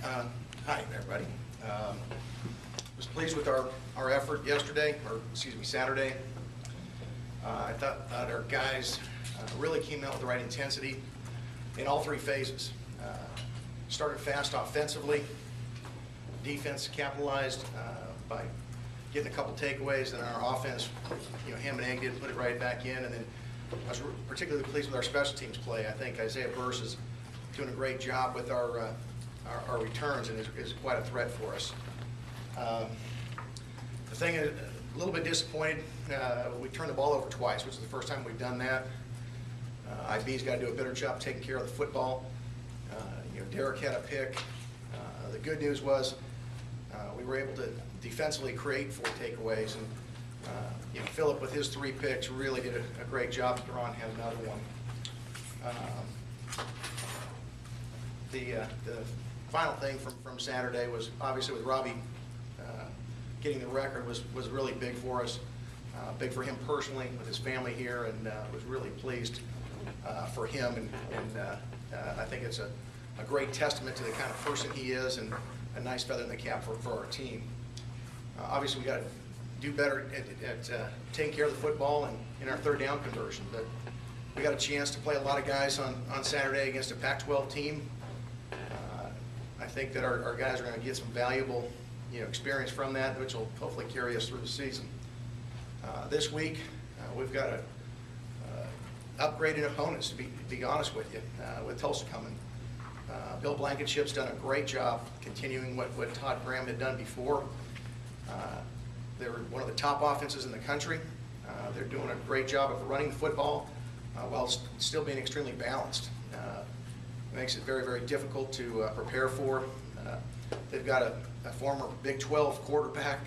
Hi, everybody. Was pleased with our effort yesterday, or excuse me, Saturday. I thought our guys really came out with the right intensity in all three phases. Started fast offensively. Defense capitalized by getting a couple takeaways, and our offense, ham and egg did put it right back in. And then I was particularly pleased with our special teams play. I think Isaiah Burse is doing a great job with our returns and is quite a threat for us. The thing is, a little bit disappointed, we turned the ball over twice, which is the first time we've done that. IB's got to do a better job taking care of the football. Derek had a pick. The good news was we were able to defensively create 4 takeaways, and Philip with his 3 picks really did a great job. Deron had another one. The final thing from Saturday was obviously with Robbie getting the record was really big for us, big for him personally with his family here, and was really pleased for him, and I think it's a great testament to the kind of person he is, and a nice feather in the cap for our team. Obviously we got to do better at taking care of the football and in our third down conversion, but we got a chance to play a lot of guys on Saturday against a Pac-12 team. I think that our guys are going to get some valuable experience from that, which will hopefully carry us through the season. This week, we've got upgraded opponents, to be honest with you, with Tulsa coming. Bill Blankenship's done a great job continuing what Todd Graham had done before. They're one of the top offenses in the country. They're doing a great job of running the football while still being extremely balanced. It makes it very, very difficult to prepare for. They've got a former Big 12 quarterback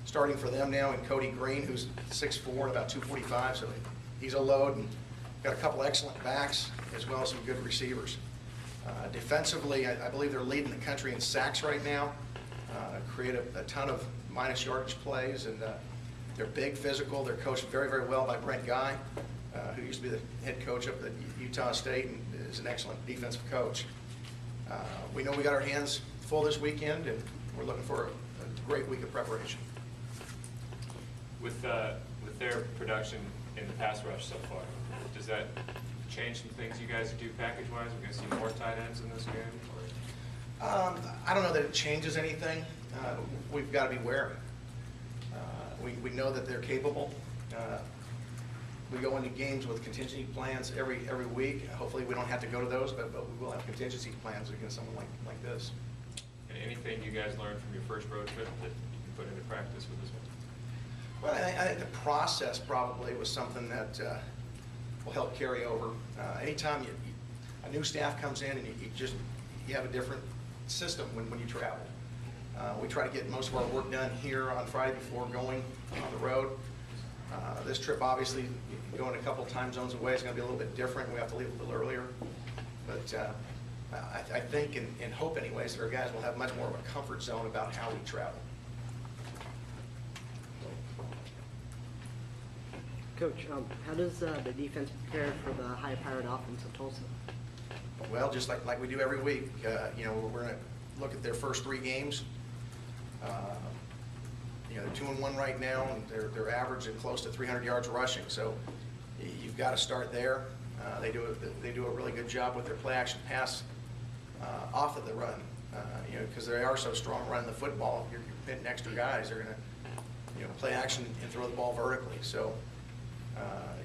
starting for them now in Cody Green, who's 6'4", about 245, so he's a load, and got a couple excellent backs as well as some good receivers. Defensively, I believe they're leading the country in sacks right now. Create a ton of minus yardage plays, and they're big, physical. They're coached very, very well by Brent Guy, who used to be the head coach up at Utah State and is an excellent defensive coach. We know we got our hands full this weekend, and we're looking for a great week of preparation. With their production in the pass rush so far, does that change some things you guys do package-wise? We're going to see more tight ends in this game? I don't know that it changes anything. We've got to be wary. We know that they're capable. We go into games with contingency plans every week. Hopefully we don't have to go to those, but we will have contingency plans against someone like this. And anything you guys learned from your first road trip that you can put into practice with this one? Well, I think the process probably was something that will help carry over. Anytime a new staff comes in and you have a different system when you travel. We try to get most of our work done here on Friday before going on the road. This trip, obviously, going a couple time zones away is going to be a little bit different. We have to leave a little earlier. But I think and hope anyways that our guys will have much more of a comfort zone about how we travel. Coach, how does the defense prepare for the high-powered offense of Tulsa? Well, just like we do every week, we're going to look at their first 3 games. They're 2-1 right now, and they're averaging close to 300 yards rushing. So you've got to start there. They do a really good job with their play-action pass off of the run, because they are so strong running the football. You're pitting extra guys. They're going to play action and throw the ball vertically. So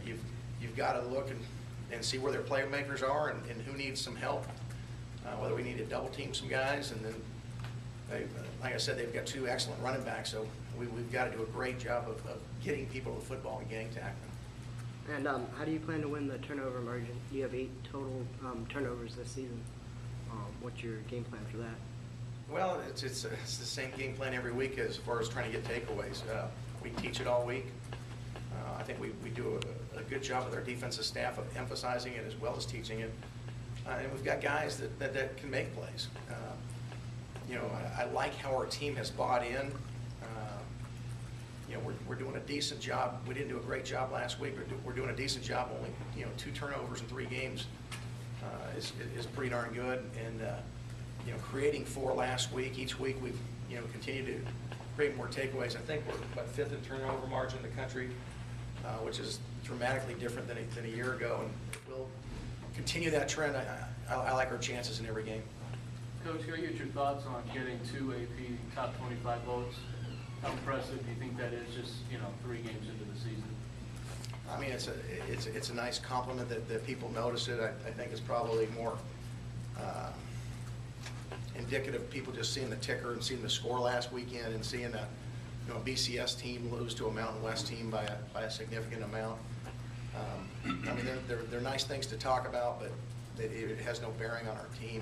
you've got to look and see where their playmakers are and who needs some help, whether we need to double team some guys. And then, like I said, they've got 2 excellent running backs, so we've got to do a great job of getting people to the football and getting tackling. And how do you plan to win the turnover margin? You have 8 total turnovers this season. What's your game plan for that? Well, it's the same game plan every week as far as trying to get takeaways. We teach it all week. I think we do a good job with our defensive staff of emphasizing it as well as teaching it. And we've got guys that can make plays. I like how our team has bought in. We're doing a decent job. We didn't do a great job last week. We're doing a decent job. Only 2 turnovers in 3 games is pretty darn good. And creating 4 last week. Each week we've, continued to create more takeaways. I think we're about 5th in turnover margin in the country, which is dramatically different than a year ago. And we'll continue that trend. I like our chances in every game. Coach, can I get your thoughts on getting 2 AP top 25 votes? How impressive do you think that is just, 3 games into the season? I mean, it's a nice compliment that people notice it. I think it's probably more indicative of people just seeing the ticker and seeing the score last weekend and seeing a BCS team lose to a Mountain West team by a significant amount. I mean, they're nice things to talk about, but it has no bearing on our team.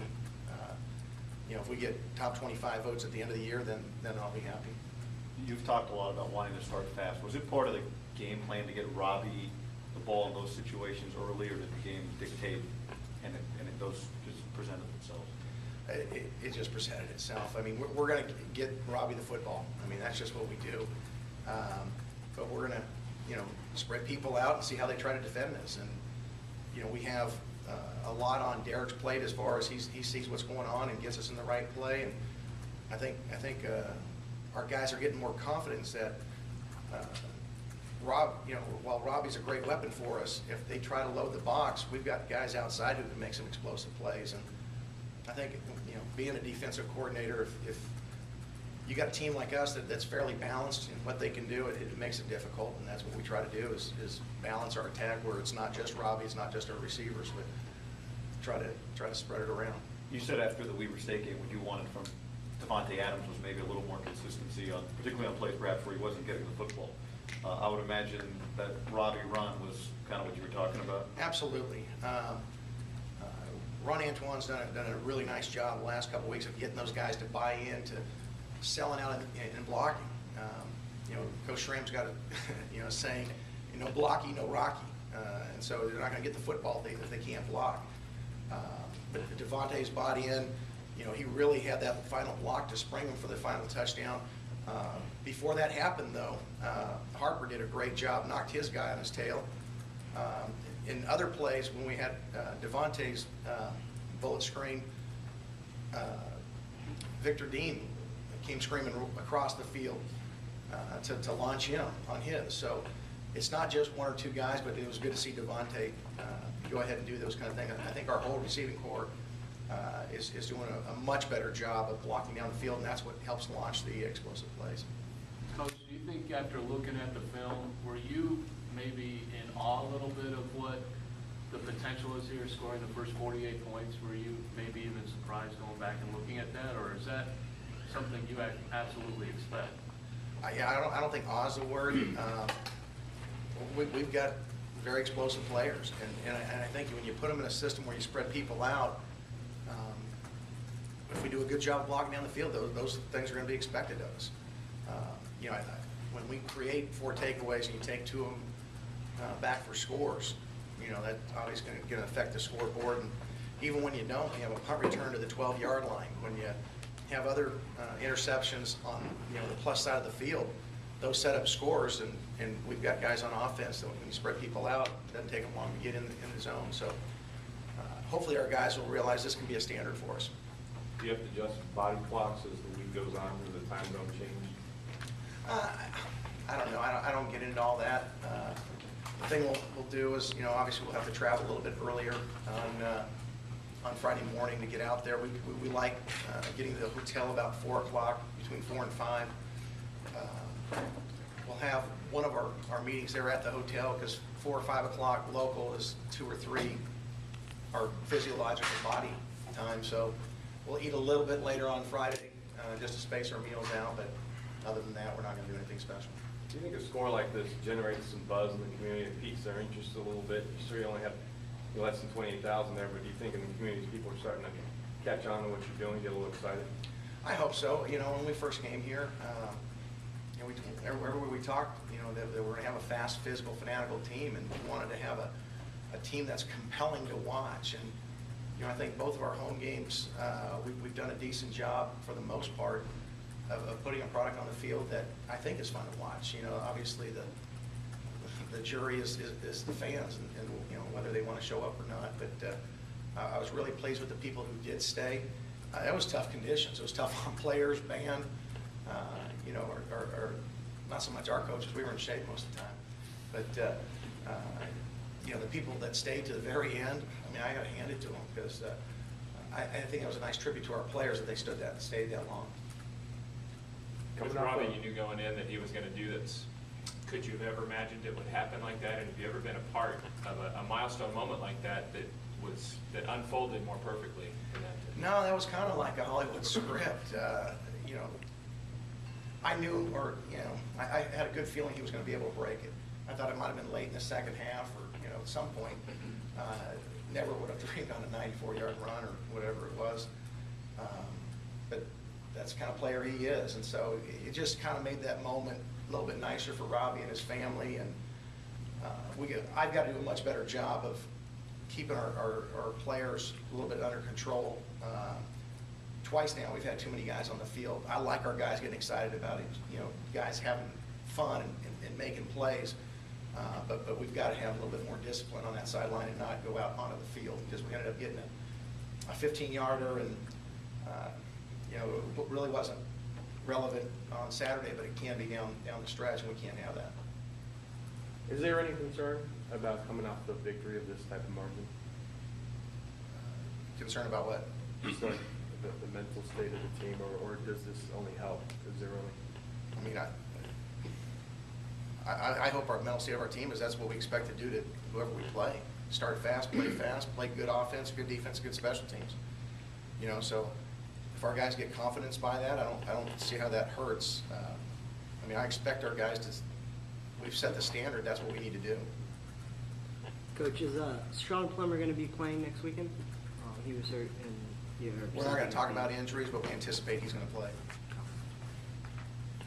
If we get top 25 votes at the end of the year, then I'll be happy. You've talked a lot about wanting to start fast. Was it part of the game plan to get Robbie the ball in those situations earlier, did the game dictate and those just presented themselves? It just presented itself. I mean, we're going to get Robbie the football. I mean, that's just what we do. But we're going to, spread people out and see how they try to defend this. And, we have a lot on Derek's plate as far as he sees what's going on and gets us in the right play. And I think our guys are getting more confidence that while Robbie's a great weapon for us, if they try to load the box, we've got guys outside who can make some explosive plays. And I think, being a defensive coordinator, if you got a team like us that's fairly balanced in what they can do, it makes it difficult. And that's what we try to do is balance our attack where it's not just Robbie, it's not just our receivers, but try to spread it around. You said after the Weber State game, what you wanted from Devontae Adams was maybe a little more consistency, particularly on plays perhaps where he wasn't getting the football. I would imagine that Robbie run was kind of what you were talking about. Absolutely. Ron Antoine's done a really nice job the last couple of weeks of getting those guys to buy in to selling out and blocking. Coach Schramm's got a saying, no blocky, no Rocky. And so they're not going to get the football if they can't block. But Devontae's bought in. He really had that final block to spring him for the final touchdown. Before that happened, though, Harper did a great job, knocked his guy on his tail. In other plays, when we had Devontae's bullet screen, Victor Dean came screaming across the field to launch him on his. So it's not just 1 or 2 guys, but it was good to see Devontae go ahead and do those kind of things. I think our whole receiving corps is doing a much better job of blocking down the field, and that's what helps launch the explosive plays. Coach, do you think after looking at the film, were you maybe in awe a little bit of what the potential is here, scoring the first 48 points? Were you maybe even surprised going back and looking at that, or is that something you absolutely expect? Yeah, I don't think awe is the word. We've got very explosive players, and I think when you put them in a system where you spread people out, if we do a good job of blocking down the field, those things are going to be expected of us. When we create 4 takeaways and you take 2 of them back for scores, that obviously going to affect the scoreboard. And even when you don't, you have a punt return to the 12-yard line. When you have other interceptions on the plus side of the field, those set up scores, and we've got guys on offense that when you spread people out, it doesn't take them long to get in the zone. So hopefully our guys will realize this can be a standard for us. Do you have to adjust body clocks as the week goes on, or the time zone change? I don't know. I don't get into all that. The thing we'll do is, obviously we'll have to travel a little bit earlier on Friday morning to get out there. We like getting to the hotel about 4 o'clock, between 4 and 5. We'll have one of our meetings there at the hotel because 4 or 5 o'clock local is 2 or 3 our physiological body time. So we'll eat a little bit later on Friday just to space our meals out. But other than that, we're not going to do anything special. Do you think a score like this generates some buzz in the community and piques their interest a little bit? You're sure you only have less than 28,000 there, but do you think in the community people are starting to catch on to what you're doing, get a little excited? I hope so. When we first came here, everywhere we talked, that we're going to have a fast, physical, fanatical team, and we wanted to have a team that's compelling to watch. And I think both of our home games, we've done a decent job for the most part of putting a product on the field that I think is fun to watch. Obviously the jury is the fans, and whether they want to show up or not. But I was really pleased with the people who did stay. That was tough conditions. It was tough on players, band, you know, or not so much our coaches. We were in shape most of the time. But, you know, the people that stayed to the very end, I mean, I got to hand it to them because I think it was a nice tribute to our players that they stayed that long. With Robbie, you knew going in that he was going to do this. Could you have ever imagined it would happen like that? And have you ever been a part of a milestone moment like that that unfolded more perfectly than that did? No, that was kind of like a Hollywood script. You know, I knew, or, you know, I had a good feeling he was going to be able to break it. I thought it might have been late in the second half or, you know, at some point. Never would have dreamed on a 94-yard run or whatever it was. But that's the kind of player he is. And so it just kind of made that moment a little bit nicer for Robbie and his family. And I've got to do a much better job of keeping our players a little bit under control. Twice now we've had too many guys on the field. I like our guys getting excited about it, you know, guys having fun and making plays. But we've got to have a little bit more discipline on that sideline and not go out onto the field because we ended up getting a 15-yarder and, you know, it really wasn't relevant on Saturday, but it can be down the stretch, and we can't have that. Is there any concern about coming off the victory of this type of margin? Concerned about what? Just like the mental state of the team, or does this only help? Is there only? I mean, I hope our mental state of our team is that's what we expect to do to whoever we play. Start fast, play good offense, good defense, good special teams. You know, so if our guys get confidence by that, I don't see how that hurts. I mean, I expect our guys to. We've set the standard. That's what we need to do. Coach, is Sean Plummer going to be playing next weekend? He was hurt, and We're not going to talk about injuries, but we anticipate he's going to play.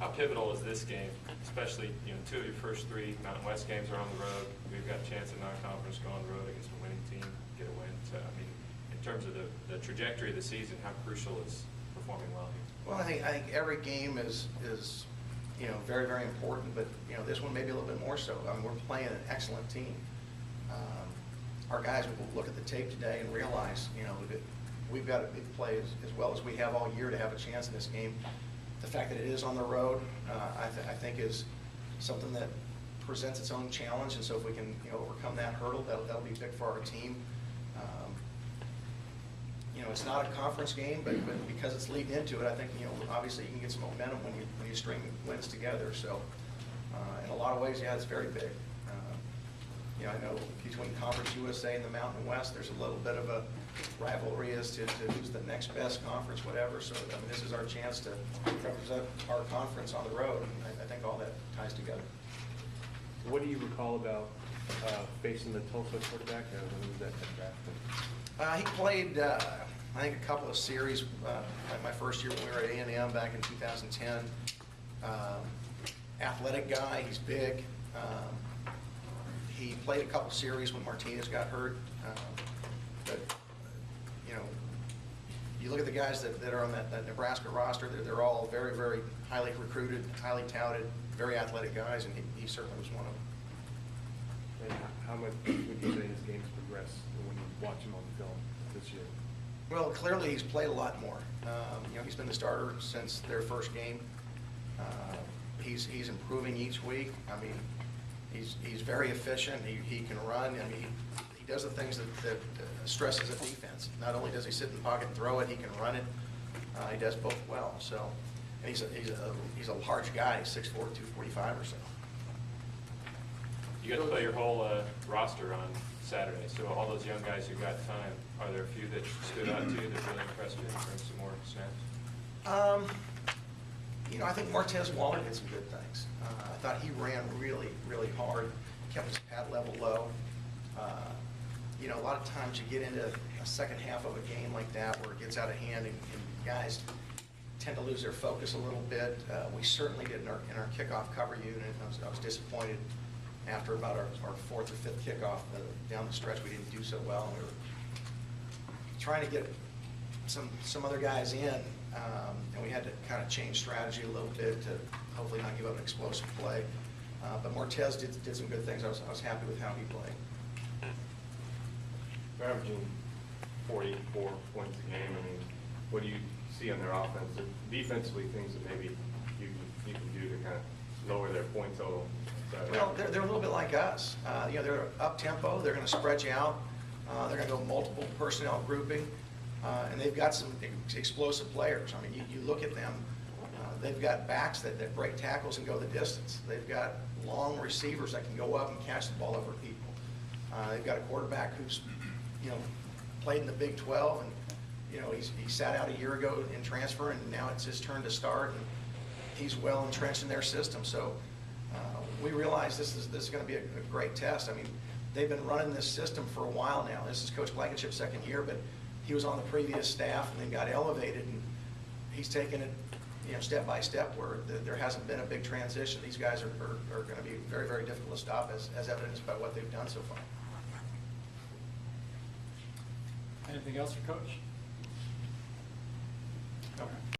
How pivotal is this game, especially, you know, 2 of your first 3 Mountain West games are on the road. We've got a chance in non-conference go on the road against a winning team, get a win. So, I mean, in terms of the trajectory of the season, how crucial is performing well here? Well, I think every game is you know, very, very important, but, you know, this one maybe a little bit more so. I mean, we're playing an excellent team. Our guys will look at the tape today and realize, you know, that we've got to play as well as we have all year to have a chance in this game. The fact that it is on the road, I think is something that presents its own challenge, and so if we can, you know, overcome that hurdle, that'll be big for our team. You know, it's not a conference game, but because it's leading into it, I think, you know, obviously you can get some momentum when you string wins together. So, in a lot of ways, yeah, it's very big. You know, I know between Conference USA and the Mountain West, there's a little bit of a rivalry as to who's the next best conference, whatever. So, I mean, this is our chance to represent our conference on the road, and I think all that ties together. What do you recall about facing the Tulsa quarterback? When was that drafted? He played, I think, a couple of series. Like my first year when we were at A&M back in 2010. Athletic guy, he's big. He played a couple series when Martinez got hurt. But, you know, you look at the guys that are on that Nebraska roster, they're all very, very highly recruited, highly touted, very athletic guys, and he certainly was one of them. And how much would you say his game's progressed when you watch him on the film this year? Well, clearly he's played a lot more. You know, he's been the starter since their first game. He's improving each week. I mean, he's very efficient. He can run. I mean, he does the things that stresses a defense. Not only does he sit in the pocket and throw it, he can run it. He does both well. So, and he's a large guy, 6'4", 245 or so. You got to play your whole roster on Saturday, so all those young guys who got time, are there a few that stood out to you that really impressed you and bring some more snaps? You know, I think Martez Waller did some good things. I thought he ran really, really hard, kept his pad level low. You know, a lot of times you get into a second half of a game like that where it gets out of hand and guys tend to lose their focus a little bit. We certainly did in our kickoff cover unit. I was disappointed after about our 4th or 5th kickoff down the stretch. We didn't do so well. We were trying to get some other guys in, and we had to kind of change strategy a little bit to hopefully not give up an explosive play. But Martez did some good things. I was happy with how he played. We're averaging 44 points a game. I mean, what do you see on their offense, defensively, things that maybe you can do to kind of lower their point total? Well, they're a little bit like us. They're up-tempo, they're going to spread you out, they're going to go multiple personnel grouping, and they've got some explosive players. I mean, you look at them, they've got backs that break tackles and go the distance. They've got long receivers that can go up and catch the ball over people. They've got a quarterback who's, played in the Big 12, and, he sat out a year ago in transfer, and now it's his turn to start, and he's well entrenched in their system. So we realize this is going to be a great test. I mean, they've been running this system for a while now. This is Coach Blankenship's second year, but he was on the previous staff and then got elevated, and he's taken it step by step, where there hasn't been a big transition. These guys are going to be very, very difficult to stop, as evidenced by what they've done so far. Anything else for Coach?